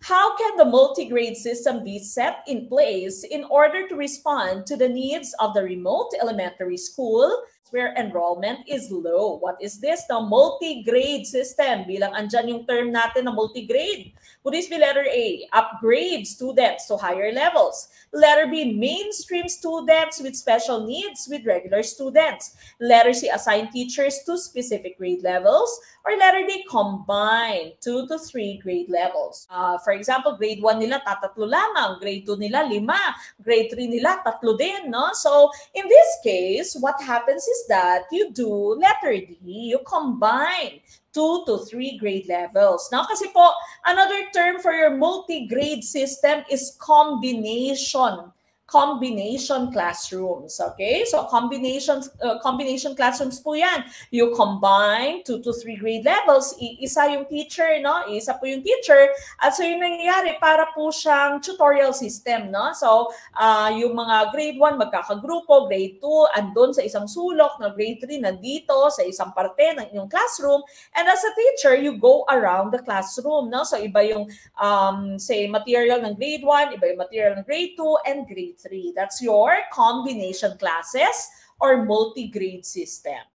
How can the multi-grade system be set in place in order to respond to the needs of the remote elementary school where enrollment is low? What is this? The multi-grade system. Bilang andyan yung term natin na multi-grade. Would this be letter A, upgrade students to higher levels? Letter B, mainstream students with special needs with regular students. Letter C, assign teachers to specific grade levels. Or letter D, combine 2 to 3 grade levels. For example, grade 1 nila tatatlo lamang, grade 2 nila 5, grade 3 nila tatlo din, no? So, in this case, what happens is that you do letter D, you combine 2 to 3 grade levels. Now, kasi po, another term for your multi-grade system is combination classrooms, okay? So combination classrooms po yan. You combine 2 to 3 grade levels, isa yung teacher, no? Isa po yung teacher, at so yung nangyayari, para po siyang tutorial system, no? So yung mga grade 1 magkakagrupo, grade 2 andun sa isang sulok, na grade 3 nandito sa isang parte ng inyong classroom, and as a teacher, you go around the classroom, no? So iba yung say material ng grade 1, iba yung material ng grade 2 and grade 3. That's your combination classes or multi-grade system.